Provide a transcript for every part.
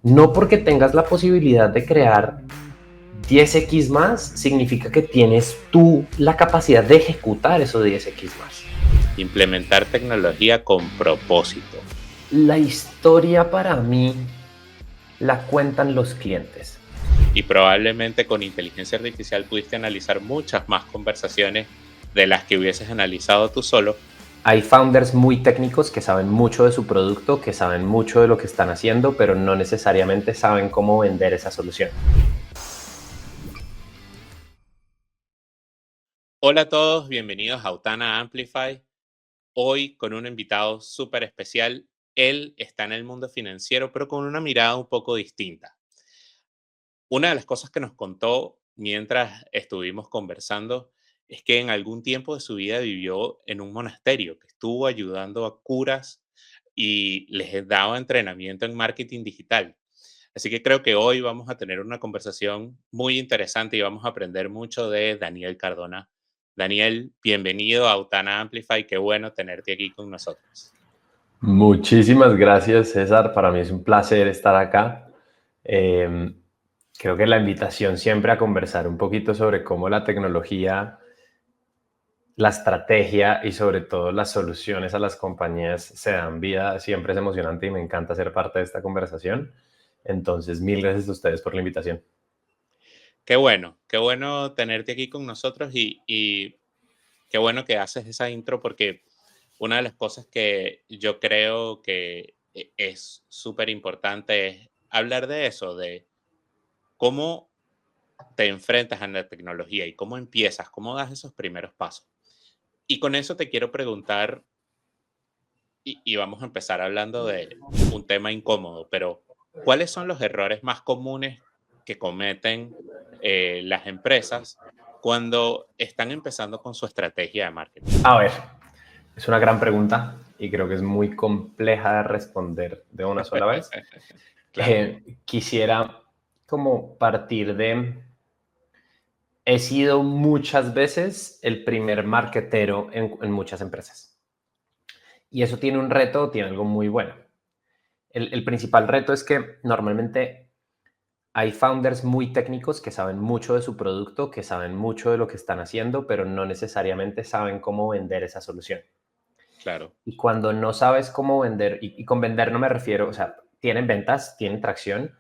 No porque tengas la posibilidad de crear 10x más, significa que tienes tú la capacidad de ejecutar esos 10x más. Implementar tecnología con propósito. La historia para mí la cuentan los clientes. Y probablemente con inteligencia artificial pudiste analizar muchas más conversaciones de las que hubieses analizado tú solo. Hay founders muy técnicos que saben mucho de su producto, que saben mucho de lo que están haciendo, pero no necesariamente saben cómo vender esa solución. Hola a todos, bienvenidos a Autana Amplify. Hoy con un invitado súper especial. Él está en el mundo financiero, pero con una mirada un poco distinta. Una de las cosas que nos contó mientras estuvimos conversando es que en algún tiempo de su vida vivió en un monasterio, que estuvo ayudando a curas y les daba entrenamiento en marketing digital. Así que creo que hoy vamos a tener una conversación muy interesante y vamos a aprender mucho de Daniel Cardona. Daniel, bienvenido a Autana Amplify. Qué bueno tenerte aquí con nosotros. Muchísimas gracias, César. Para mí es un placer estar acá. Eh, Creo que la invitación siempre a conversar un poquito sobre cómo la tecnología, la estrategia y sobre todo las soluciones a las compañías se dan vida siempre es emocionante y me encanta ser parte de esta conversación. Entonces, mil gracias a ustedes por la invitación. Qué bueno tenerte aquí con nosotros y qué bueno que haces esa intro porque una de las cosas que yo creo que es súper importante es hablar de eso, de cómo te enfrentas a la tecnología y cómo empiezas, cómo das esos primeros pasos. Y con eso te quiero preguntar, y vamos a empezar hablando de un tema incómodo, pero ¿cuáles son los errores más comunes que cometen las empresas cuando están empezando con su estrategia de marketing? A ver, es una gran pregunta y creo que es muy compleja de responder de una sola vez. Claro, Quisiera como partir de, he sido muchas veces el primer marketero en muchas empresas. Y eso tiene un reto, tiene algo muy bueno. El principal reto es que normalmente hay founders muy técnicos que saben mucho de su producto, que saben mucho de lo que están haciendo, pero no necesariamente saben cómo vender esa solución. claro, Y cuando no sabes cómo vender, y con vender no me refiero, o sea, tienen ventas, tienen tracción,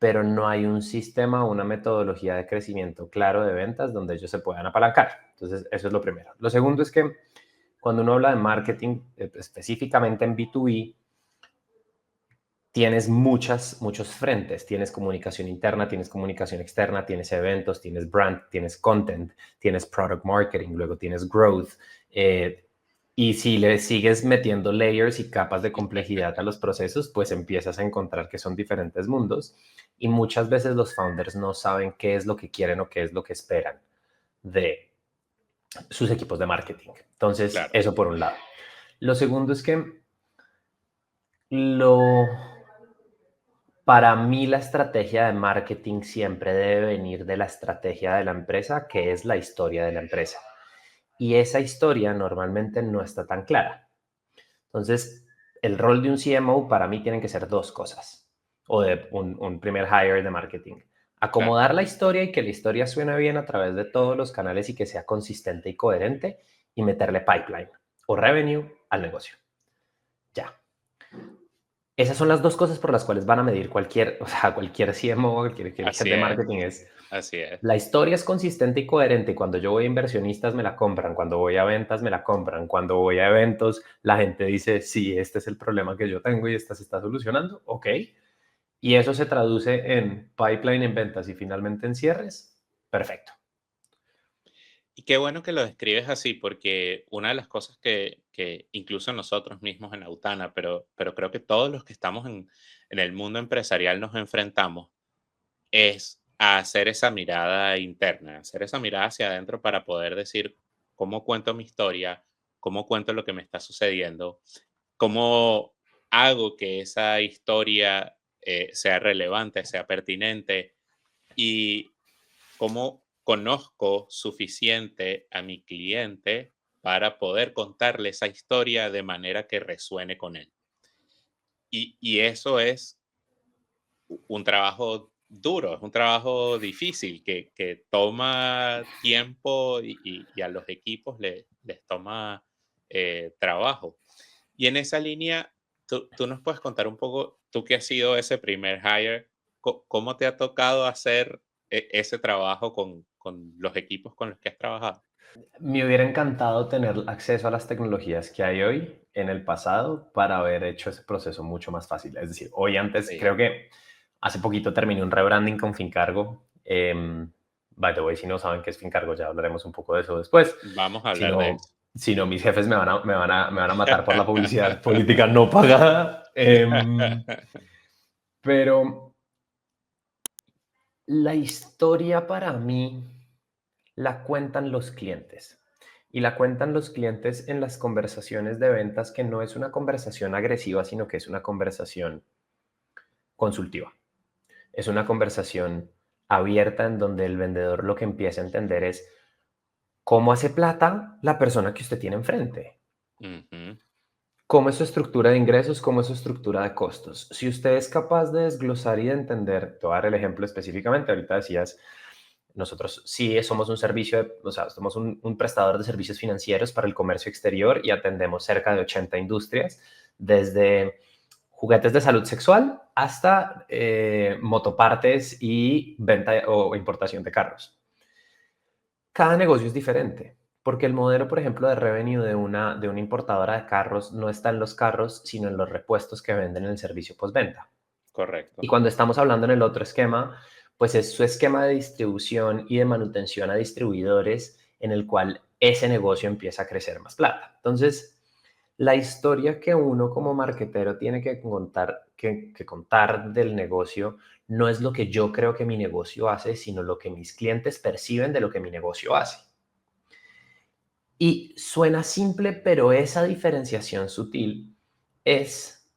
pero no hay un sistema o una metodología de crecimiento claro de ventas donde ellos se puedan apalancar. Entonces, eso es lo primero. Lo segundo es que cuando uno habla de marketing, específicamente en B2B, tienes muchos frentes. Tienes comunicación interna, tienes comunicación externa, tienes eventos, tienes brand, tienes content, tienes product marketing, luego tienes growth. Y si le sigues metiendo layers y capas de complejidad a los procesos, pues empiezas a encontrar que son diferentes mundos. Y muchas veces los founders no saben qué es lo que quieren o qué es lo que esperan de sus equipos de marketing. Entonces, claro. eso por un lado. Lo segundo es que lo para mí la estrategia de marketing siempre debe venir de la estrategia de la empresa, que es la historia de la empresa. Y esa historia normalmente no está tan clara. Entonces, el rol de un CMO para mí tienen que ser dos cosas, o de un primer hire de marketing. Claro, Acomodar la historia y que la historia suene bien a través de todos los canales y que sea consistente y coherente y meterle pipeline o revenue al negocio. Ya. Esas son las dos cosas por las cuales van a medir cualquier, o sea, cualquier CMO, cualquier head así de es, marketing es, así es. la historia es consistente y coherente y cuando yo voy a inversionistas me la compran, cuando voy a ventas me la compran, cuando voy a eventos la gente dice, sí, este es el problema que yo tengo y esta se está solucionando, ok. Y eso se traduce en pipeline, en ventas y finalmente en cierres, perfecto. Y qué bueno que lo describes así, porque una de las cosas que incluso nosotros mismos en Autana, pero creo que todos los que estamos en el mundo empresarial nos enfrentamos, es a hacer esa mirada interna, hacer esa mirada hacia adentro para poder decir cómo cuento mi historia, cómo cuento lo que me está sucediendo, cómo hago que esa historia sea relevante, sea pertinente y cómo conozco suficiente a mi cliente para poder contarle esa historia de manera que resuene con él. Y eso es un trabajo duro, es un trabajo difícil que toma tiempo y a los equipos les toma trabajo. Y en esa línea, tú nos puedes contar un poco, tú que has sido ese primer hire, ¿cómo te ha tocado hacer ese trabajo con los equipos con los que has trabajado? Me hubiera encantado tener acceso a las tecnologías que hay hoy en el pasado para haber hecho ese proceso mucho más fácil. Es decir, hoy antes, Sí. creo que hace poquito terminé un rebranding con Fincargo. By the way, si no saben qué es Fincargo, ya hablaremos un poco de eso después. Vamos a Si hablar de no, eso. si no mis jefes me van a matar por la publicidad política no pagada. Pero la historia para mí la cuentan los clientes. Y la cuentan los clientes en las conversaciones de ventas, que no es una conversación agresiva, sino que es una conversación consultiva. Es una conversación abierta en donde el vendedor lo que empieza a entender es cómo hace plata la persona que usted tiene enfrente. Ujú. ¿Cómo es su estructura de ingresos? ¿Cómo es su estructura de costos? Si usted es capaz de desglosar y de entender, te voy a dar el ejemplo específicamente, ahorita decías, nosotros sí somos un servicio, o sea, somos un prestador de servicios financieros para el comercio exterior y atendemos cerca de 80 industrias, desde juguetes de salud sexual hasta motopartes y venta o importación de carros. Cada negocio es diferente, porque el modelo, por ejemplo, de revenue de una importadora de carros no está en los carros, sino en los repuestos que venden en el servicio postventa. Y Correcto. cuando estamos hablando en el otro esquema, pues es su esquema de distribución y de manutención a distribuidores en el cual ese negocio empieza a crecer más plata. Entonces, la historia que uno como marketero tiene que contar del negocio no es lo que yo creo que mi negocio hace, sino lo que mis clientes perciben de lo que mi negocio hace. Y suena simple, pero esa diferenciación sutil es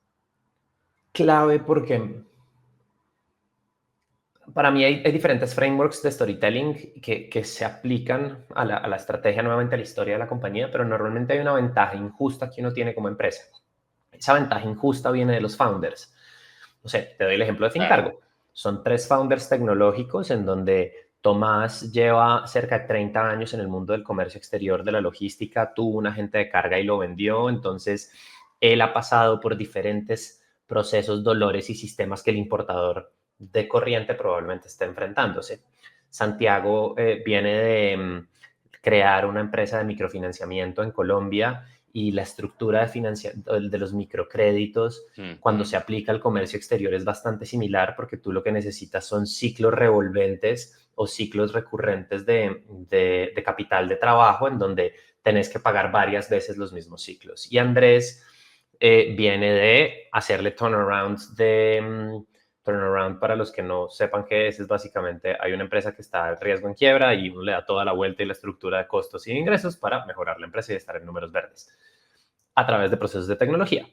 clave porque para mí hay diferentes frameworks de storytelling que se aplican a la estrategia, nuevamente a la historia de la compañía, pero normalmente hay una ventaja injusta que uno tiene como empresa. Esa ventaja injusta viene de los founders. No sé, te doy el ejemplo de Claro. Fincargo. Son tres founders tecnológicos en donde Tomás lleva cerca de 30 años en el mundo del comercio exterior, de la logística, tuvo un agente de carga y lo vendió, entonces él ha pasado por diferentes procesos, dolores y sistemas que el importador de corriente probablemente está enfrentándose. Santiago viene de crear una empresa de microfinanciamiento en Colombia y la estructura de los microcréditos cuando Ujú. se aplica al comercio exterior es bastante similar porque tú lo que necesitas son ciclos revolventes o ciclos recurrentes de capital de trabajo en donde tenés que pagar varias veces los mismos ciclos. Y Andrés viene de hacerle turnaround, para los que no sepan qué es básicamente, hay una empresa que está en riesgo en quiebra y uno le da toda la vuelta y la estructura de costos y ingresos para mejorar la empresa y estar en números verdes a través de procesos de tecnología.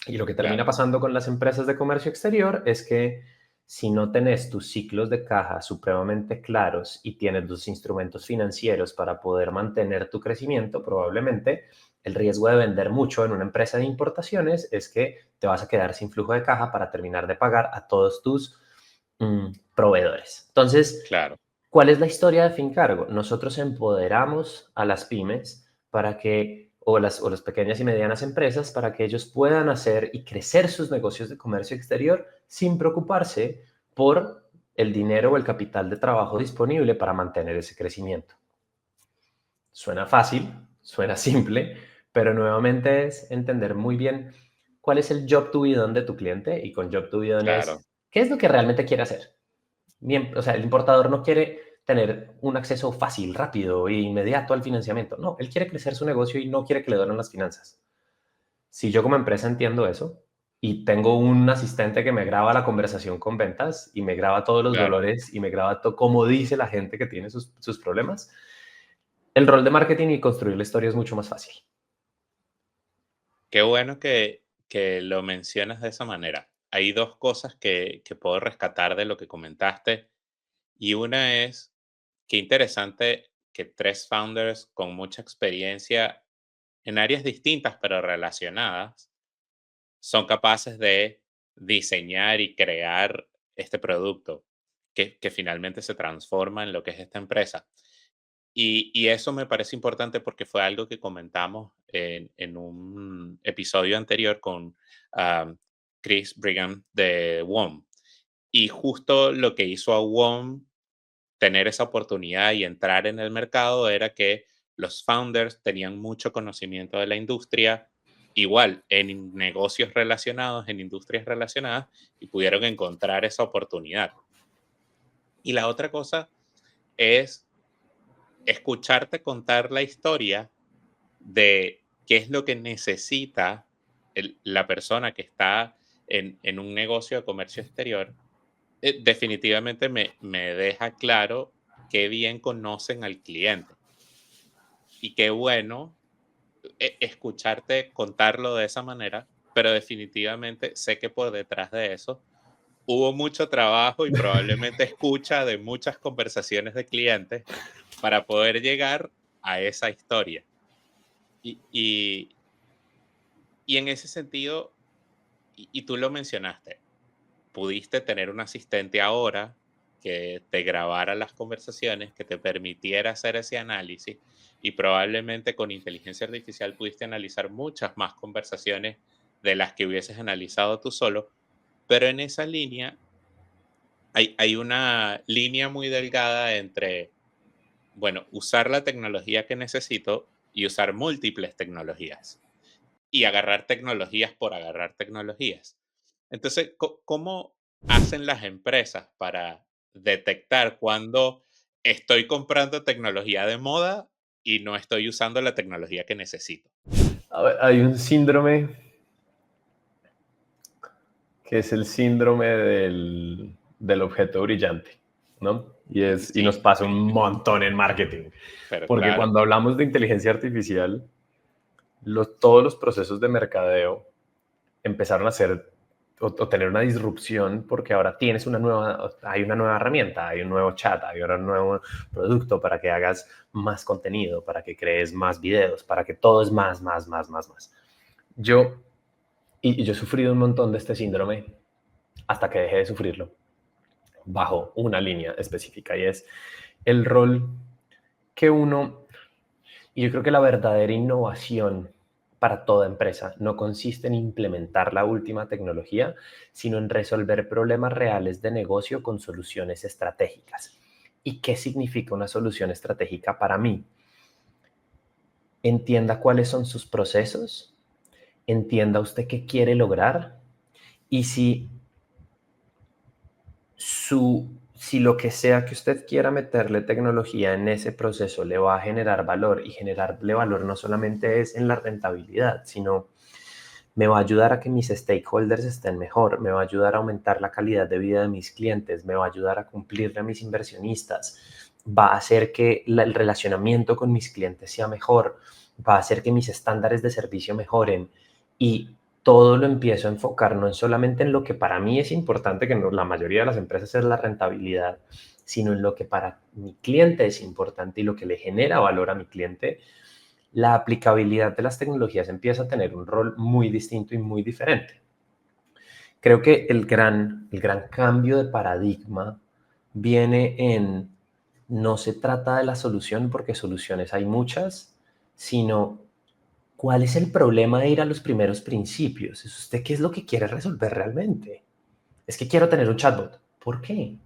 Y lo que termina Claro. pasando con las empresas de comercio exterior es que si no tenés tus ciclos de caja supremamente claros y tienes los instrumentos financieros para poder mantener tu crecimiento, probablemente el riesgo de vender mucho en una empresa de importaciones es que te vas a quedar sin flujo de caja para terminar de pagar a todos tus proveedores. Entonces, Claro. ¿cuál es la historia de Fincargo? Nosotros empoderamos a las pymes para que, o las pequeñas y medianas empresas, para que ellos puedan hacer y crecer sus negocios de comercio exterior sin preocuparse por el dinero o el capital de trabajo disponible para mantener ese crecimiento. Suena fácil, suena simple, pero nuevamente es entender muy bien cuál es el job to be done de tu cliente y con job to be done Claro. es qué es lo que realmente quiere hacer. Bien, o sea, el importador no quiere tener un acceso fácil, rápido e inmediato al financiamiento. No, él quiere crecer su negocio y no quiere que le duelen las finanzas. Si yo como empresa entiendo eso y tengo un asistente que me graba la conversación con ventas y me graba todos los Claro. dolores y me graba todo cómo dice la gente que tiene sus problemas, el rol de marketing y construir la historia es mucho más fácil. Qué bueno que lo mencionas de esa manera. Hay dos cosas que puedo rescatar de lo que comentaste. Y una es, qué interesante que tres founders con mucha experiencia en áreas distintas pero relacionadas son capaces de diseñar y crear este producto que finalmente se transforma en lo que es esta empresa. Y eso me parece importante porque fue algo que comentamos en un episodio anterior con ah, Chris Brigham de WOM. Y justo lo que hizo a WOM tener esa oportunidad y entrar en el mercado era que los founders tenían mucho conocimiento de la industria, igual en negocios relacionados, en industrias relacionadas, y pudieron encontrar esa oportunidad. Y la otra cosa es escucharte contar la historia de qué es lo que necesita la persona que está en un negocio de comercio exterior. Definitivamente me deja claro qué bien conocen al cliente y qué bueno escucharte contarlo de esa manera, pero definitivamente sé que por detrás de eso hubo mucho trabajo y probablemente escucha de muchas conversaciones de clientes para poder llegar a esa historia. Y, y, y en ese sentido, y tú lo mencionaste, pudiste tener un asistente ahora que te grabara las conversaciones, que te permitiera hacer ese análisis y probablemente con inteligencia artificial pudiste analizar muchas más conversaciones de las que hubieses analizado tú solo, pero en esa línea hay una línea muy delgada entre, bueno, usar la tecnología que necesito y usar múltiples tecnologías y agarrar tecnologías por agarrar tecnologías. Entonces, ¿cómo hacen las empresas para detectar cuando estoy comprando tecnología de moda y no estoy usando la tecnología que necesito? A ver, hay un síndrome que es el síndrome del objeto brillante, ¿no? Y nos Sí, pasa un montón en marketing, pero porque claro, cuando hablamos de inteligencia artificial, todos los procesos de mercadeo empezaron a ser o tener una disrupción porque ahora tienes hay una nueva herramienta, hay un nuevo chat, hay un nuevo producto para que hagas más contenido, para que crees más videos, para que todo es más, más, más, más, más. Yo, y yo he sufrido un montón de este síndrome hasta que dejé de sufrirlo bajo una línea específica y es el rol que uno, y yo creo que la verdadera innovación para toda empresa no consiste en implementar la última tecnología, sino en resolver problemas reales de negocio con soluciones estratégicas. ¿Y qué significa una solución estratégica para mí? Entienda cuáles son sus procesos, entienda usted qué quiere lograr y si lo que sea que usted quiera meterle tecnología en ese proceso le va a generar valor y generarle valor no solamente es en la rentabilidad, sino me va a ayudar a que mis stakeholders estén mejor, me va a ayudar a aumentar la calidad de vida de mis clientes, me va a ayudar a cumplirle a mis inversionistas, va a hacer que el relacionamiento con mis clientes sea mejor, va a hacer que mis estándares de servicio mejoren y todo lo empiezo a enfocar no solamente en lo que para mí es importante, que no, la mayoría de las empresas es la rentabilidad, sino en lo que para mi cliente es importante y lo que le genera valor a mi cliente. La aplicabilidad de las tecnologías empieza a tener un rol muy distinto y muy diferente. Creo que el gran cambio de paradigma viene en, no se trata de la solución porque soluciones hay muchas, sino cuál es el problema de ir a los primeros principios. ¿Es usted qué es lo que quiere resolver realmente? Es que quiero tener un chatbot. ¿Por qué?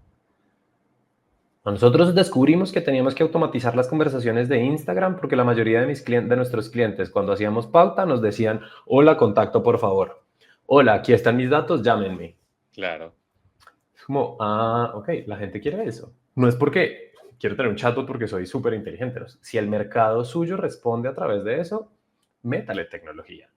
Nosotros descubrimos que teníamos que automatizar las conversaciones de Instagram porque la mayoría de nuestros clientes cuando hacíamos pauta nos decían, hola, contacto por favor. Hola, aquí están mis datos, llámenme. claro, Es como, ok, la gente quiere eso. No es porque quiero tener un chatbot porque soy súper inteligente. ¿No? Si el mercado suyo responde a través de eso, métale tecnología.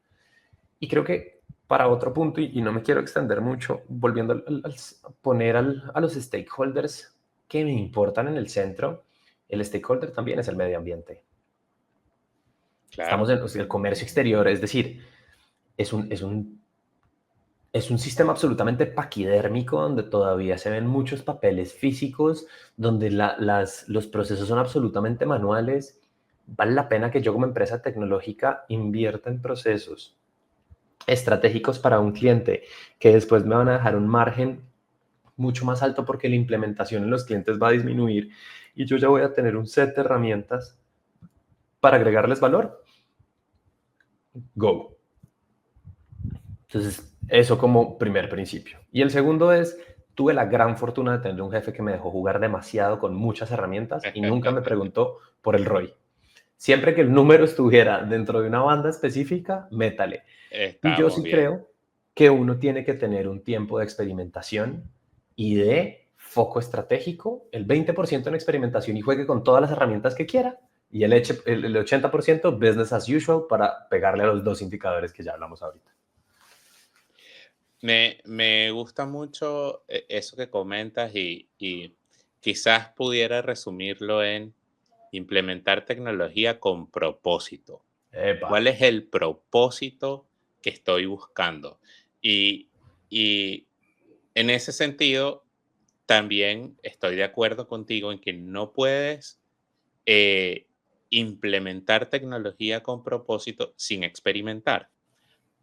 Y creo que para otro punto, y no me quiero extender mucho, volviendo a poner a los stakeholders que me importan en el centro, el stakeholder también es el medio ambiente. Estamos claro. en el comercio exterior, es decir, es un sistema absolutamente paquidérmico donde todavía se ven muchos papeles físicos, donde los procesos son absolutamente manuales. Vale la pena que yo como empresa tecnológica invierta en procesos estratégicos para un cliente que después me van a dejar un margen mucho más alto porque la implementación en los clientes va a disminuir y yo ya voy a tener un set de herramientas para agregarles valor. Go. Entonces, eso como primer principio. Y el segundo es, tuve la gran fortuna de tener un jefe que me dejó jugar demasiado con muchas herramientas y nunca me preguntó por el ROI. Siempre que el número estuviera dentro de una banda específica, métale. Y yo Estamos sí bien. creo que uno tiene que tener un tiempo de experimentación y de foco estratégico, el 20% en experimentación y juegue con todas las herramientas que quiera, y el 80% business as usual para pegarle a los dos indicadores que ya hablamos ahorita. Me gusta mucho eso que comentas y quizás pudiera resumirlo en implementar tecnología con propósito. Epa. ¿Cuál es el propósito que estoy buscando? Y, y en ese sentido, también estoy de acuerdo contigo en que no puedes eh, implementar tecnología con propósito sin experimentar,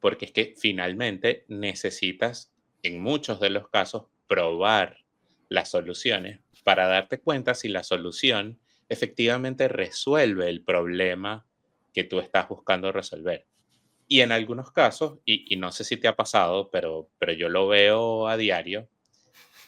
porque es que finalmente necesitas, en muchos de los casos, probar las soluciones para darte cuenta si la solución efectivamente resuelve el problema que tú estás buscando resolver. Y en algunos casos, y no sé si te ha pasado, pero yo lo veo a diario,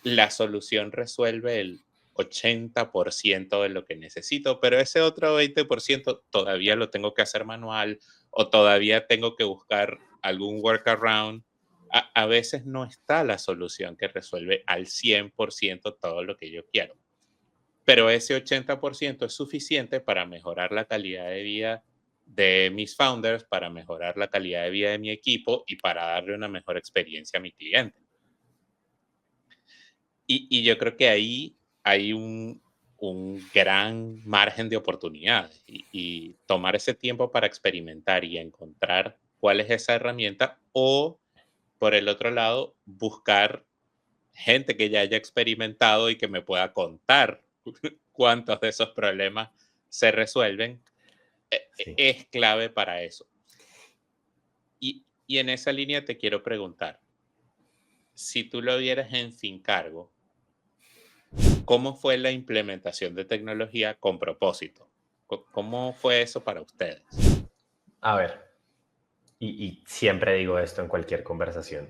la solución resuelve el 80% de lo que necesito, pero ese otro 20% todavía lo tengo que hacer manual o todavía tengo que buscar algún workaround. A veces no está la solución que resuelve al 100% todo lo que yo quiero, pero ese 80% es suficiente para mejorar la calidad de vida de mis founders, para mejorar la calidad de vida de mi equipo y para darle una mejor experiencia a mi cliente. Y yo creo que ahí hay un gran margen de oportunidades y tomar ese tiempo para experimentar y encontrar cuál es esa herramienta o, por el otro lado, buscar gente que ya haya experimentado y que me pueda contar cuántos de esos problemas se resuelven, Sí. es clave para eso. Y en esa línea te quiero preguntar, si tú lo vieras en Fincargo, ¿cómo fue la implementación de tecnología con propósito? ¿Cómo fue eso para ustedes? A ver, y siempre digo esto en cualquier conversación.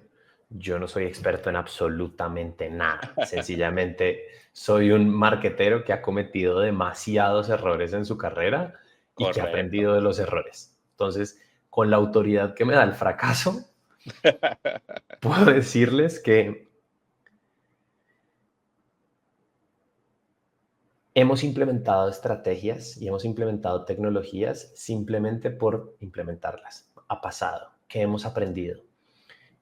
Yo no soy experto en absolutamente nada. Sencillamente soy un marketero que ha cometido demasiados errores en su carrera y que ha Correcto. aprendido de los errores. Entonces, con la autoridad que me da el fracaso, puedo decirles que hemos implementado estrategias y hemos implementado tecnologías simplemente por implementarlas. Ha pasado, que hemos aprendido,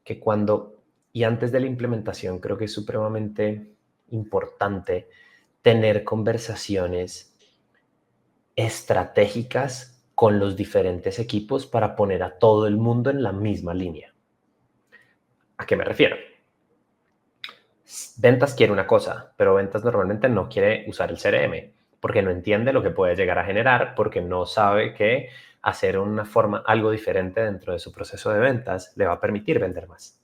que cuando y antes de la implementación creo que es supremamente importante tener conversaciones estratégicas con los diferentes equipos para poner a todo el mundo en la misma línea. ¿A qué me refiero? Ventas quiere una cosa, pero ventas normalmente no quiere usar el CRM porque no entiende lo que puede llegar a generar, porque no sabe que hacer una forma, algo diferente dentro de su proceso de ventas le va a permitir vender más.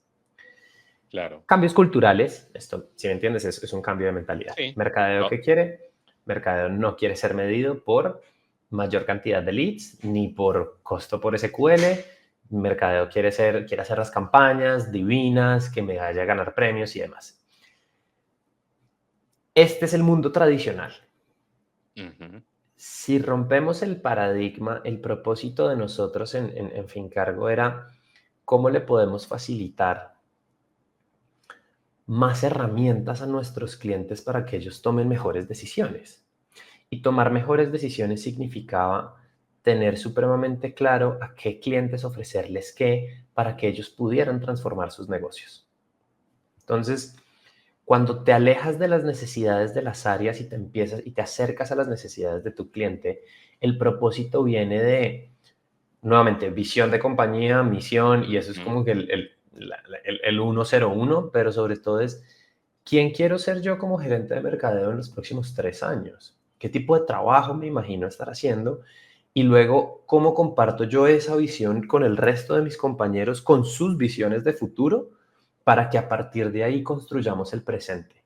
Claro. Cambios culturales, esto, si me entiendes, es un cambio de mentalidad. Sí. Mercadeo No, que quiere, mercadeo no quiere ser medido por mayor cantidad de leads ni por costo por SQL. Mercadeo quiere hacer las campañas divinas, que me vaya a ganar premios y demás. Este es el mundo tradicional. ujú, Si rompemos el paradigma, el propósito de nosotros en Fincargo era cómo le podemos facilitar más herramientas a nuestros clientes para que ellos tomen mejores decisiones. Y tomar mejores decisiones significaba tener supremamente claro a qué clientes ofrecerles qué para que ellos pudieran transformar sus negocios. Entonces, cuando te alejas de las necesidades de las áreas y te empiezas y te acercas a las necesidades de tu cliente, el propósito viene de, nuevamente, visión de compañía, misión, y eso es ujú, como que el 101, pero sobre todo es, ¿quién quiero ser yo como gerente de mercadeo en los próximos 3 años? ¿Qué tipo de trabajo me imagino estar haciendo? Y luego, ¿cómo comparto yo esa visión con el resto de mis compañeros, con sus visiones de futuro, para que a partir de ahí construyamos el presente?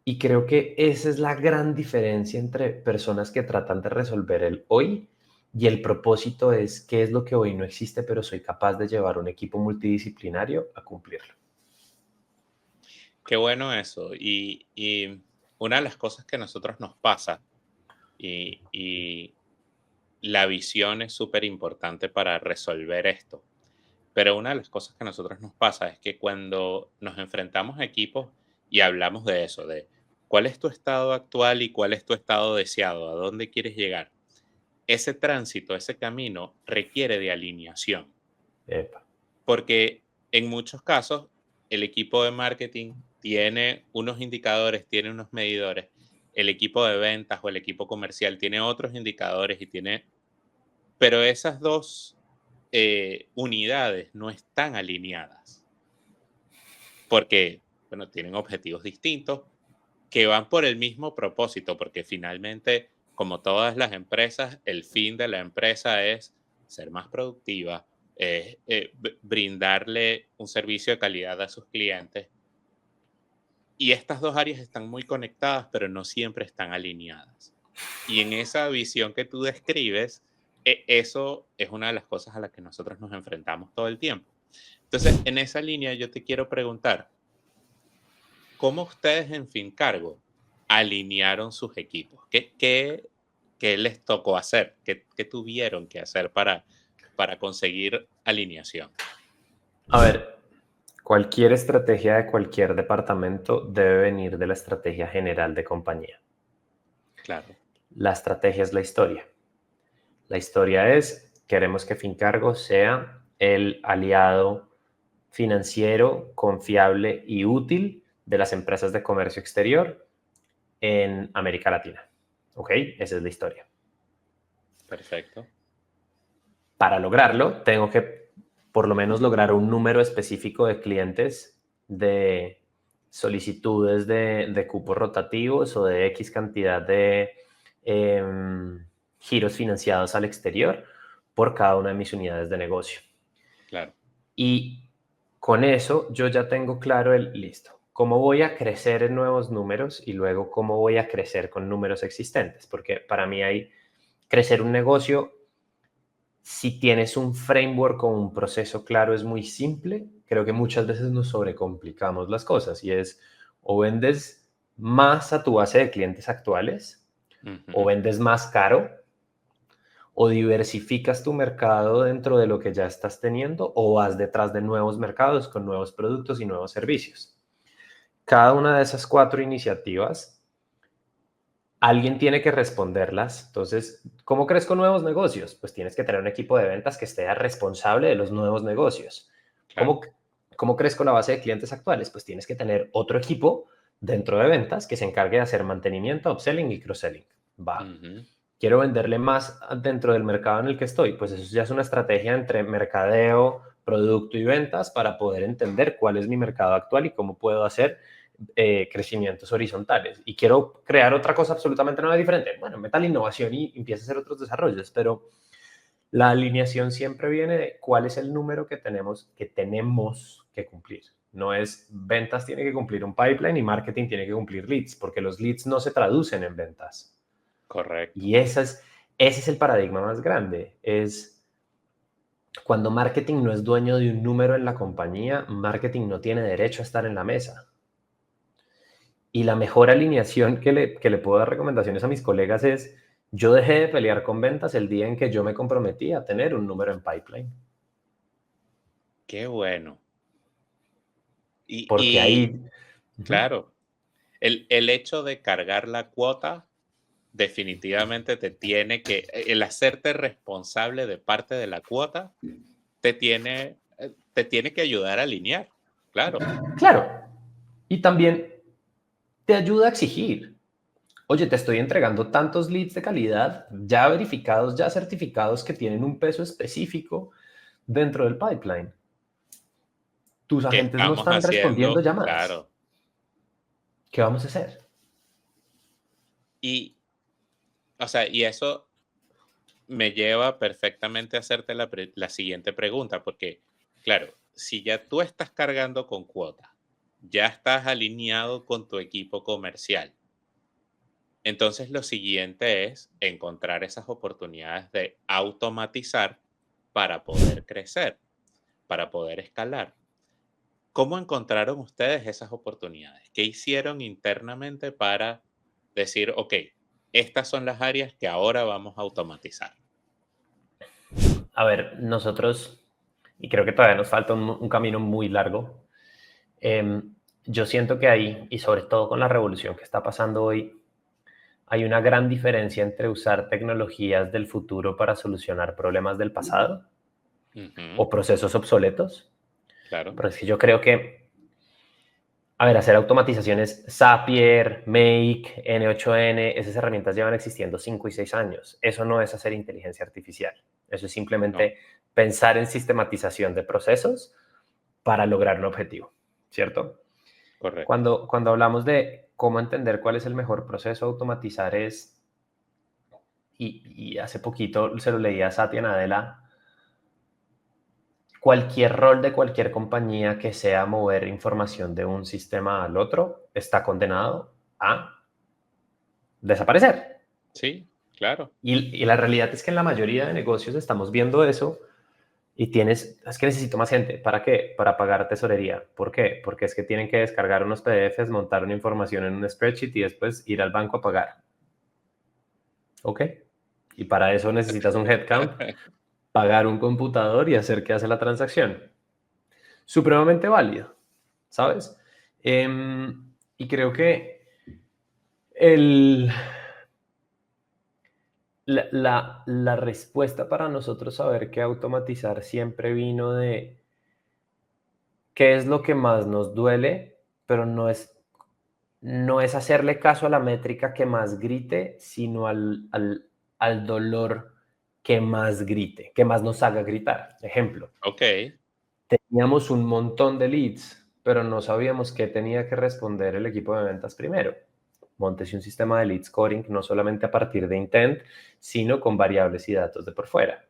Y creo que esa es la gran diferencia entre personas que tratan de resolver el hoy y el propósito es qué es lo que hoy no existe, pero soy capaz de llevar un equipo multidisciplinario a cumplirlo. Qué bueno eso. Y una de las cosas que a nosotros nos pasa, y la visión es súper importante para resolver esto, pero una de las cosas que a nosotros nos pasa es que cuando nos enfrentamos a equipos y hablamos de eso, de cuál es tu estado actual y cuál es tu estado deseado, a dónde quieres llegar, ese tránsito, ese camino requiere de alineación, Epa. porque en muchos casos el equipo de marketing tiene unos indicadores, tiene unos medidores, el equipo de ventas o el equipo comercial tiene otros indicadores y tiene, pero esas dos unidades no están alineadas porque, bueno, tienen objetivos distintos que van por el mismo propósito, porque finalmente, como todas las empresas, el fin de la empresa es ser más productiva, brindarle un servicio de calidad a sus clientes. Y estas dos áreas están muy conectadas, pero no siempre están alineadas. Y en esa visión que tú describes, eso es una de las cosas a las que nosotros nos enfrentamos todo el tiempo. Entonces, en esa línea yo te quiero preguntar, ¿cómo ustedes en Fincargo alinearon sus equipos? ¿Qué les tocó hacer? ¿Qué tuvieron que hacer para conseguir alineación? A ver, cualquier estrategia de cualquier departamento debe venir de la estrategia general de compañía. Claro, La estrategia es la historia. La historia es, queremos que Fincargo sea el aliado financiero, confiable y útil de las empresas de comercio exterior en América Latina. ¿Ok? Esa es la historia. perfecto. Para lograrlo, tengo que por lo menos lograr un número específico de clientes, de solicitudes de cupos rotativos o de X cantidad de giros financiados al exterior por cada una de mis unidades de negocio. Claro, Y con eso yo ya tengo claro el listo. ¿Cómo voy a crecer en nuevos números y luego cómo voy a crecer con números existentes? Porque para mí hay crecer un negocio, si tienes un framework o un proceso claro, es muy simple. Creo que muchas veces nos sobrecomplicamos las cosas y es o vendes más a tu base de clientes actuales o ujú, vendes más caro o diversificas tu mercado dentro de lo que ya estás teniendo o vas detrás de nuevos mercados con nuevos productos y nuevos servicios. Cada una de esas cuatro iniciativas, alguien tiene que responderlas. Entonces, ¿cómo crezco nuevos negocios? Pues tienes que tener un equipo de ventas que esté responsable de los nuevos negocios. claro. ¿Cómo, cómo crezco la base de clientes actuales? Pues tienes que tener otro equipo dentro de ventas que se encargue de hacer mantenimiento, upselling y cross-selling. Va. Ujú, Quiero venderle más dentro del mercado en el que estoy, pues eso ya es una estrategia entre mercadeo, producto y ventas para poder entender cuál es mi mercado actual y cómo puedo hacer crecimientos horizontales. Y quiero crear otra cosa absolutamente nueva y diferente. Bueno, meta la innovación y empieza a hacer otros desarrollos, pero la alineación siempre viene de cuál es el número que tenemos que cumplir. No es ventas tiene que cumplir un pipeline y marketing tiene que cumplir leads, porque los leads no se traducen en ventas. correcto. Y ese es el paradigma más grande. Es cuando marketing no es dueño de un número en la compañía, marketing no tiene derecho a estar en la mesa. Y la mejor alineación que le puedo dar recomendaciones a mis colegas es, yo dejé de pelear con ventas el día en que yo me comprometí a tener un número en pipeline. Qué bueno. Porque Y ahí, ujú, claro, el hecho de cargar la cuota definitivamente te tiene que, el hacerte responsable de parte de la cuota, te tiene que ayudar a alinear, claro. claro, y también te ayuda a exigir. Oye, te estoy entregando tantos leads de calidad, ya verificados, ya certificados, que tienen un peso específico dentro del pipeline. Tus ¿Qué agentes no estamos están respondiendo haciendo? llamadas. Claro. ¿Qué vamos a hacer? Y, o sea, y eso me lleva perfectamente a hacerte la siguiente pregunta, porque, claro, si ya tú estás cargando con cuota, ya estás alineado con tu equipo comercial. Entonces, lo siguiente es encontrar esas oportunidades de automatizar para poder crecer, para poder escalar. ¿Cómo encontraron ustedes esas oportunidades? ¿Qué hicieron internamente para decir, ok, estas son las áreas que ahora vamos a automatizar? A ver, nosotros, y creo que todavía nos falta un camino muy largo, yo siento que ahí, y sobre todo con la revolución que está pasando hoy, hay una gran diferencia entre usar tecnologías del futuro para solucionar problemas del pasado Ujú, o procesos obsoletos. claro, Pero es que yo creo que, a ver, hacer automatizaciones Zapier, Make, N8N, esas herramientas llevan existiendo 5 y 6 años. Eso no es hacer inteligencia artificial. Eso es no, simplemente pensar en sistematización de procesos para lograr un objetivo, ¿cierto? correcto. Cuando hablamos de cómo entender cuál es el mejor proceso a automatizar es, y hace poquito se lo leía a Satya Nadella, cualquier rol de cualquier compañía que sea mover información de un sistema al otro está condenado a desaparecer. Sí, claro. Y la realidad es que en la mayoría de negocios estamos viendo eso y es que necesito más gente. ¿Para qué? Para pagar tesorería. ¿Por qué? Porque es que tienen que descargar unos PDFs, montar una información en un spreadsheet y después ir al banco a pagar. ¿Ok? Y para eso necesitas un headcount, pagar un computador y hacer que hace la transacción. Supremamente válido, ¿sabes? Y creo que el, la respuesta para nosotros saber qué automatizar siempre vino de qué es lo que más nos duele, pero no es hacerle caso a la métrica que más grite, sino al dolor que más grite, que más nos haga gritar. Ejemplo, Ok, teníamos un montón de leads, pero no sabíamos qué tenía que responder el equipo de ventas primero. Móntese un sistema de lead scoring no solamente a partir de intent, sino con variables y datos de por fuera.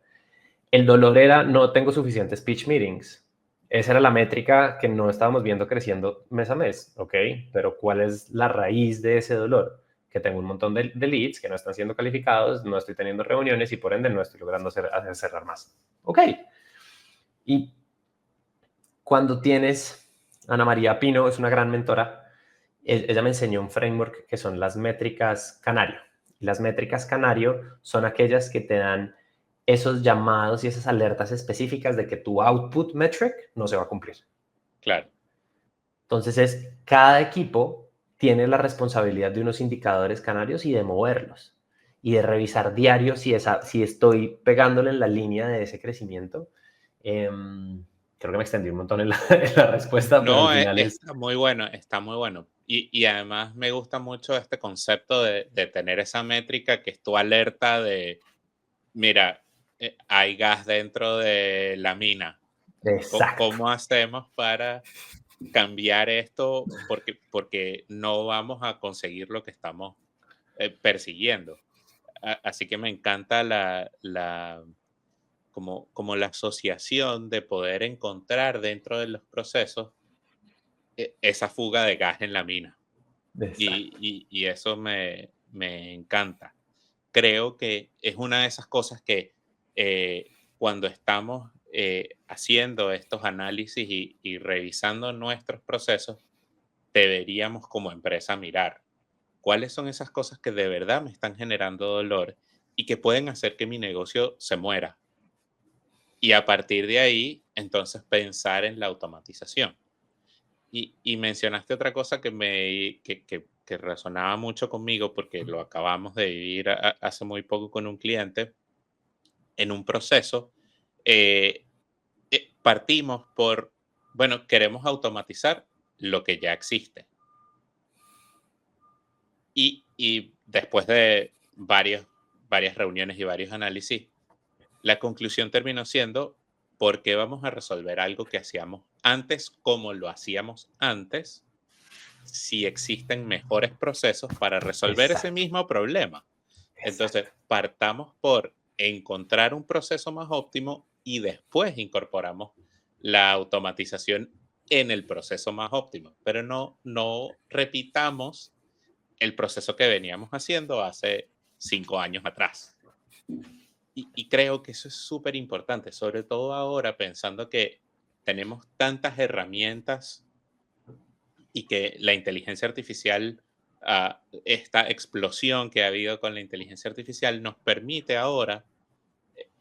El dolor era no tengo suficientes pitch meetings. Esa era la métrica que no estábamos viendo creciendo mes a mes, ¿ok? Pero ¿cuál es la raíz de ese dolor? Que tengo un montón de leads que no están siendo calificados, no estoy teniendo reuniones y por ende no estoy logrando hacer cerrar más. ¿Ok? Y cuando tienes, Ana María Pino es una gran mentora, ella me enseñó un framework que son las métricas canario. Y las métricas canario son aquellas que te dan esos llamados y esas alertas específicas de que tu output metric no se va a cumplir. claro. Entonces cada equipo tiene la responsabilidad de unos indicadores canarios y de moverlos y de revisar diario si estoy pegándole en la línea de ese crecimiento. Eh, Creo que me extendí un montón en en la respuesta, pero al No, final es está muy bueno, está muy bueno. Y además me gusta mucho este concepto de tener esa métrica que es tu alerta de, mira, hay gas dentro de la mina. exacto. ¿Cómo hacemos para cambiar esto? Porque no vamos a conseguir lo que estamos persiguiendo. Así que me encanta como la asociación de poder encontrar dentro de los procesos esa fuga de gas en la mina. Exacto. Y eso me encanta. Creo que es una de esas cosas que cuando estamos haciendo estos análisis y revisando nuestros procesos, deberíamos como empresa mirar cuáles son esas cosas que de verdad me están generando dolor y que pueden hacer que mi negocio se muera. Y a partir de ahí, entonces pensar en la automatización. Y mencionaste otra cosa que resonaba mucho conmigo porque lo acabamos de vivir hace muy poco con un cliente en un proceso. eh, Partimos por, bueno, queremos automatizar lo que ya existe. Y después de varias reuniones y varios análisis, la conclusión terminó siendo, ¿por qué vamos a resolver algo que hacíamos antes como lo hacíamos antes si existen mejores procesos para resolver ese Exacto. mismo problema? Entonces, Exacto. partamos por encontrar un proceso más óptimo y después incorporamos la automatización en el proceso más óptimo, pero no repitamos el proceso que veníamos haciendo hace 5 años atrás. Y creo que eso es súper importante, sobre todo ahora pensando que tenemos tantas herramientas y que la inteligencia artificial, esta explosión que ha habido con la inteligencia artificial nos permite ahora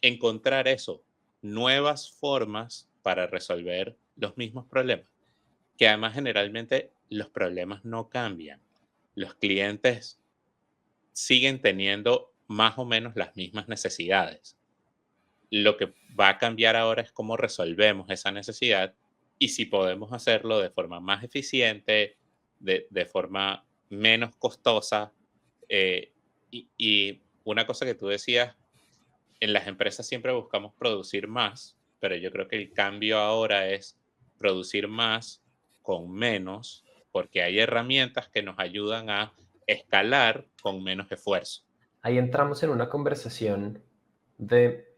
encontrar eso, nuevas formas para resolver los mismos problemas, que además generalmente los problemas no cambian. Los clientes siguen teniendo más o menos las mismas necesidades. Lo que va a cambiar ahora es cómo resolvemos esa necesidad y si podemos hacerlo de forma más eficiente, de forma menos costosa. Y una cosa que tú decías, en las empresas siempre buscamos producir más, pero yo creo que el cambio ahora es producir más con menos, porque hay herramientas que nos ayudan a escalar con menos esfuerzo. Ahí entramos en una conversación de,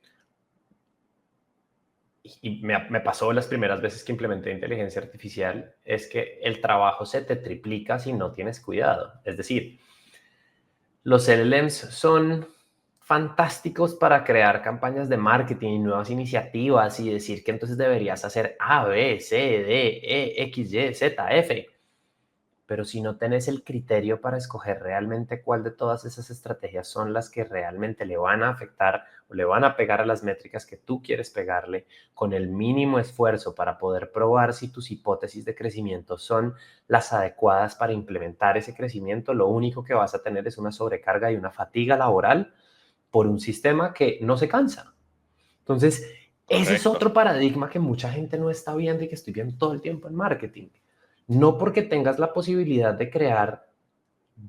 y me pasó las primeras veces que implementé inteligencia artificial, es que el trabajo se te triplica si no tienes cuidado. Es decir, los LLMs son fantásticos para crear campañas de marketing y nuevas iniciativas y decir que entonces deberías hacer A, B, C, D, E, X, Y, Z, F. Pero si no tenés el criterio para escoger realmente cuál de todas esas estrategias son las que realmente le van a afectar o le van a pegar a las métricas que tú quieres pegarle con el mínimo esfuerzo para poder probar si tus hipótesis de crecimiento son las adecuadas para implementar ese crecimiento, lo único que vas a tener es una sobrecarga y una fatiga laboral por un sistema que no se cansa. Entonces, ese es Correcto. otro paradigma que mucha gente no está viendo y que estoy viendo todo el tiempo en marketing. No porque tengas la posibilidad de crear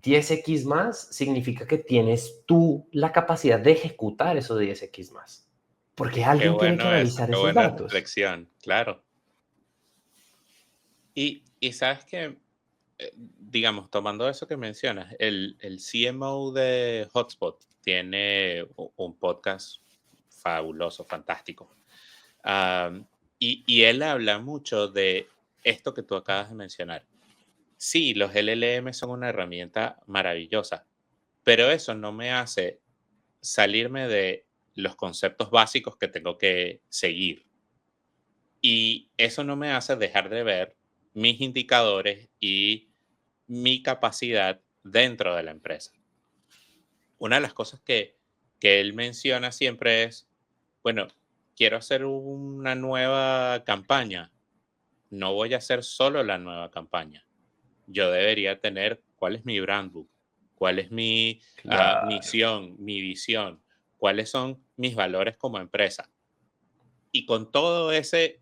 10x más, significa que tienes tú la capacidad de ejecutar esos 10x más. Porque Qué alguien tiene que bueno eso, analizar qué esos buena datos. reflexión, claro. Y sabes que, digamos, tomando eso que mencionas, el CMO de Hotspot tiene un podcast fabuloso, fantástico. Y él habla mucho de esto que tú acabas de mencionar. Sí, los LLM son una herramienta maravillosa, pero eso no me hace salirme de los conceptos básicos que tengo que seguir. Y eso no me hace dejar de ver mis indicadores y mi capacidad dentro de la empresa. Una de las cosas que él menciona siempre es, bueno, quiero hacer una nueva campaña. No voy a hacer solo la nueva campaña. Yo debería tener cuál es mi brand book, cuál es mi Claro. misión, mi visión, cuáles son mis valores como empresa. Y con todo ese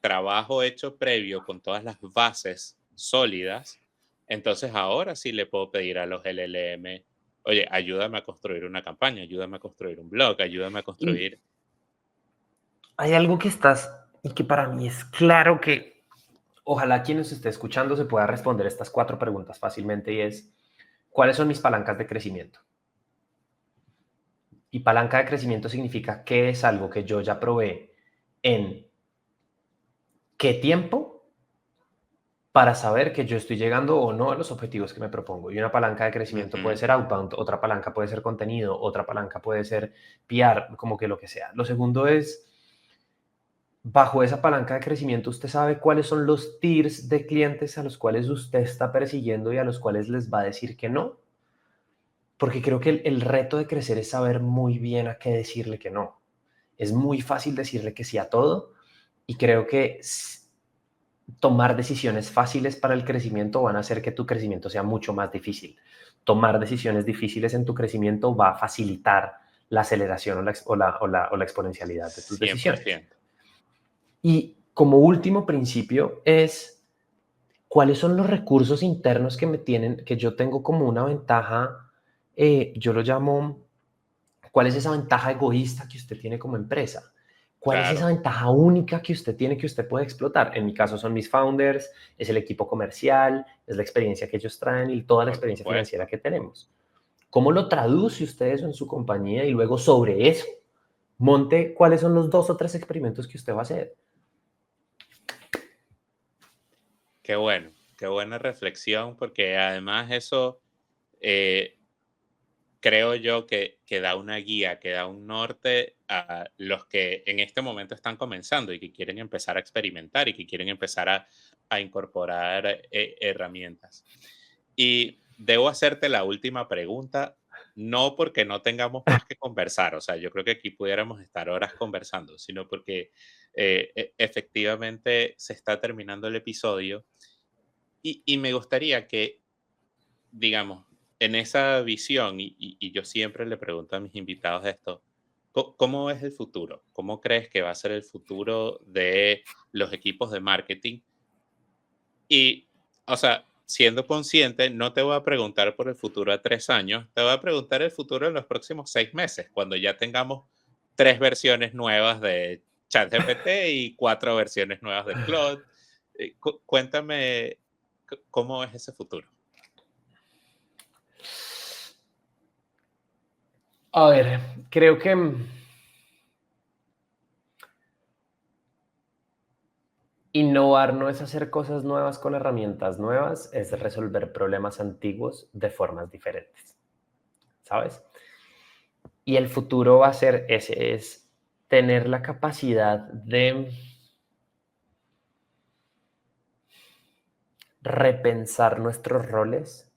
trabajo hecho previo, con todas las bases sólidas, entonces ahora sí le puedo pedir a los LLM, oye, ayúdame a construir una campaña, ayúdame a construir un blog, ayúdame a Y construir. hay algo que estás, y que para mí es claro que ojalá quien nos esté escuchando se pueda responder estas 4 preguntas fácilmente y es, ¿cuáles son mis palancas de crecimiento? Y palanca de crecimiento significa que es algo que yo ya probé en qué tiempo para saber que yo estoy llegando o no a los objetivos que me propongo. Y una palanca de crecimiento puede Ujú, ser outbound, otra palanca puede ser contenido, otra palanca puede ser PR, como que lo que sea. Lo segundo es, bajo esa palanca de crecimiento, usted sabe cuáles son los tiers de clientes a los cuales usted está persiguiendo y a los cuales les va a decir que no. Porque creo que el reto de crecer es saber muy bien a qué decirle que no. Es muy fácil decirle que sí a todo y creo que tomar decisiones fáciles para el crecimiento van a hacer que tu crecimiento sea mucho más difícil. Tomar decisiones difíciles en tu crecimiento va a facilitar la aceleración o la exponencialidad de tus decisiones. 100%. Y como último principio es cuáles son los recursos internos que me tienen, que yo tengo como una ventaja, yo lo llamo, ¿cuál es esa ventaja egoísta que usted tiene como empresa? ¿Cuál es esa Claro, ventaja única que usted tiene que usted puede explotar? En mi caso son mis founders, es el equipo comercial, es la experiencia que ellos traen y toda la por experiencia financiera supuesto. que tenemos. ¿Cómo lo traduce usted eso en su compañía y luego sobre eso monte cuáles son los 2 o 3 experimentos que usted va a hacer? qué buena reflexión, porque además eso eh, creo yo que da una guía, que da un norte a los que en este momento están comenzando y que quieren empezar a experimentar y que quieren empezar a incorporar herramientas. Y debo hacerte la última pregunta, no porque no tengamos más que conversar, o sea, yo creo que aquí pudiéramos estar horas conversando, sino porque efectivamente se está terminando el episodio y me gustaría que, digamos, en esa visión, y yo siempre le pregunto a mis invitados esto, ¿cómo es el futuro? ¿Cómo crees que va a ser el futuro de los equipos de marketing? Y, o sea, siendo consciente, no te voy a preguntar por el futuro a 3 años, te voy a preguntar el futuro en los próximos 6 meses, cuando ya tengamos 3 versiones nuevas de ChatGPT y 4 versiones nuevas de Claude. Cuéntame cómo es ese futuro. A ver, creo que innovar no es hacer cosas nuevas con herramientas nuevas, es resolver problemas antiguos de formas diferentes, ¿sabes? Y el futuro va a ser ese, es tener la capacidad de repensar nuestros roles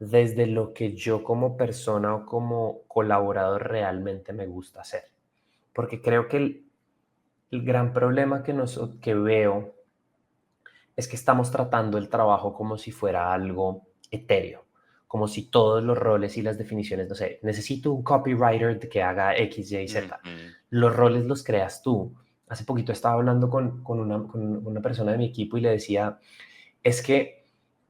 desde lo que yo como persona o como colaborador realmente me gusta hacer. Porque creo que el gran problema que veo es que estamos tratando el trabajo como si fuera algo etéreo, como si todos los roles y las definiciones, no sé, necesito un copywriter que haga X, Y, Z. Ujú. Los roles los creas tú. Hace poquito estaba hablando con una persona de mi equipo y le decía, es que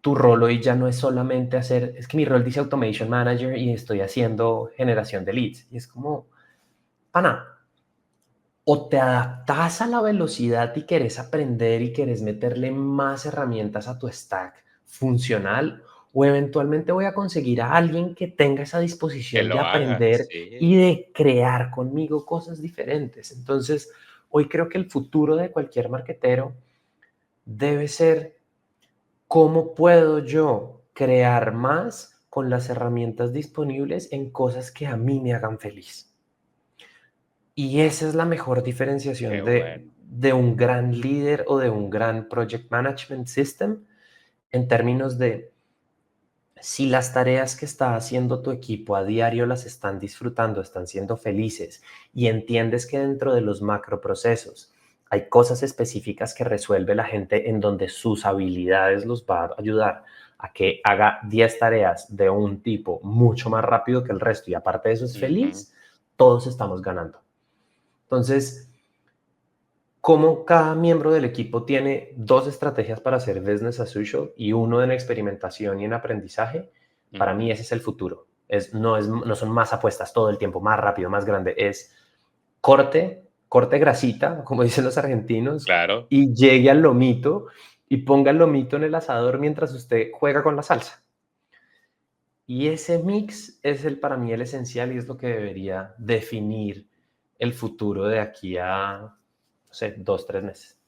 tu rol hoy ya no es solamente hacer, es que mi rol dice Automation Manager y estoy haciendo generación de leads. Y es como, pana, o te adaptas a la velocidad y querés aprender y querés meterle más herramientas a tu stack funcional, o eventualmente voy a conseguir a alguien que tenga esa Que disposición de lo haga, aprender sí. y de crear conmigo cosas diferentes. Entonces, hoy creo que el futuro de cualquier marketero debe ser cómo puedo yo crear más con las herramientas disponibles en cosas que a mí me hagan feliz. Y esa es la mejor Qué diferenciación bueno. de un gran líder o de un gran project management system en términos de si las tareas que está haciendo tu equipo a diario las están disfrutando, están siendo felices y entiendes que dentro de los macroprocesos hay cosas específicas que resuelve la gente en donde sus habilidades los va a ayudar a que haga 10 tareas de un tipo mucho más rápido que el resto y aparte de eso es Ujú. feliz, todos estamos ganando. Entonces, como cada miembro del equipo tiene dos estrategias para hacer business as usual y uno en experimentación y en aprendizaje, para mí Ujú. ese es el futuro. No son más apuestas todo el tiempo, más rápido, más grande. Es corte grasita, como dicen los argentinos, Claro, y llegue al lomito y ponga el lomito en el asador mientras usted juega con la salsa. Y ese mix es para mí el esencial y es lo que debería definir el futuro de aquí a, no sé, 2, 3 meses.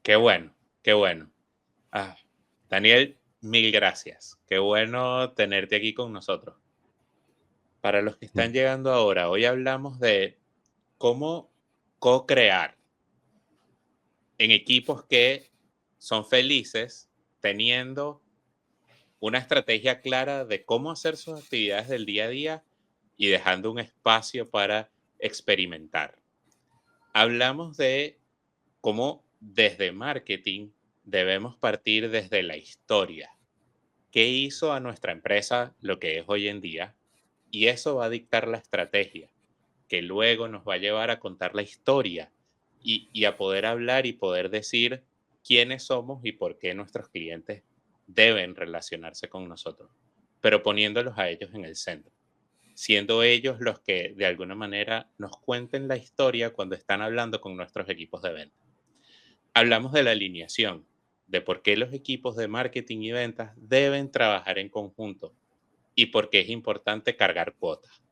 qué bueno, qué bueno. Ah, Daniel, mil gracias. Qué bueno tenerte aquí con nosotros. Para los que están llegando ahora, hoy hablamos de cómo co-crear en equipos que son felices teniendo una estrategia clara de cómo hacer sus actividades del día a día y dejando un espacio para experimentar. Hablamos de cómo desde marketing debemos partir desde la historia. ¿Qué hizo a nuestra empresa lo que es hoy en día? Y eso va a dictar la estrategia, que luego nos va a llevar a contar la historia y a poder hablar y poder decir quiénes somos y por qué nuestros clientes deben relacionarse con nosotros, pero poniéndolos a ellos en el centro, siendo ellos los que de alguna manera nos cuenten la historia cuando están hablando con nuestros equipos de venta. Hablamos de la alineación, de por qué los equipos de marketing y ventas deben trabajar en conjunto y por qué es importante cargar cuotas,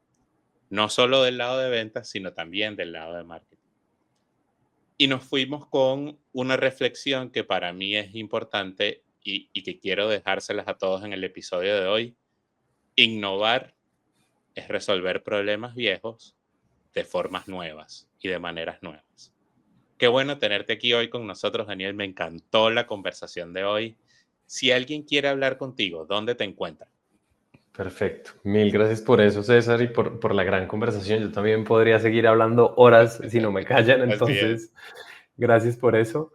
no solo del lado de ventas, sino también del lado de marketing. Y nos fuimos con una reflexión que para mí es importante y que quiero dejárselas a todos en el episodio de hoy. Innovar es resolver problemas viejos de formas nuevas y de maneras nuevas. Qué bueno tenerte aquí hoy con nosotros, Daniel. Me encantó la conversación de hoy. Si alguien quiere hablar contigo, ¿dónde te encuentra? Perfecto. Mil gracias por eso, César, y por la gran conversación. Yo también podría seguir hablando horas si no me callan, Así es. entonces, gracias por eso.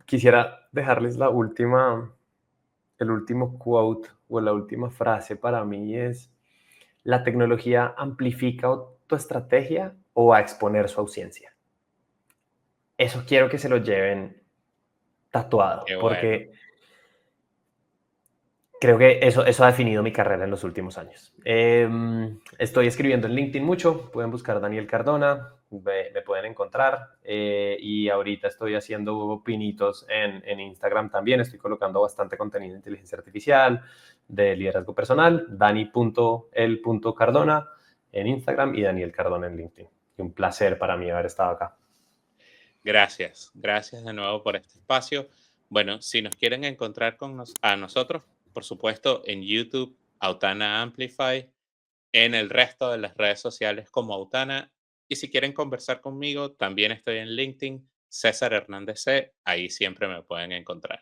Quisiera dejarles el último quote o la última frase para mí es, ¿la tecnología amplifica tu estrategia o va a exponer su ausencia? Eso quiero que se lo lleven tatuado, Qué bueno. porque creo que eso ha definido mi carrera en los últimos años. Estoy escribiendo en LinkedIn mucho, pueden buscar Daniel Cardona, me pueden encontrar. Y ahorita estoy haciendo pinitos en Instagram también, estoy colocando bastante contenido de inteligencia artificial, de liderazgo personal, dani.el.cardona en Instagram y Daniel Cardona en LinkedIn. Y un placer para mí haber estado acá. Gracias. Gracias de nuevo por este espacio. Bueno, si nos quieren encontrar a nosotros, por supuesto, en YouTube, Autana Amplify, en el resto de las redes sociales como Autana. Y si quieren conversar conmigo, también estoy en LinkedIn, César Hernández C. Ahí siempre me pueden encontrar.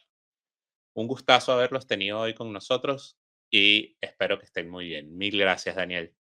Un gustazo haberlos tenido hoy con nosotros y espero que estén muy bien. Mil gracias, Daniel.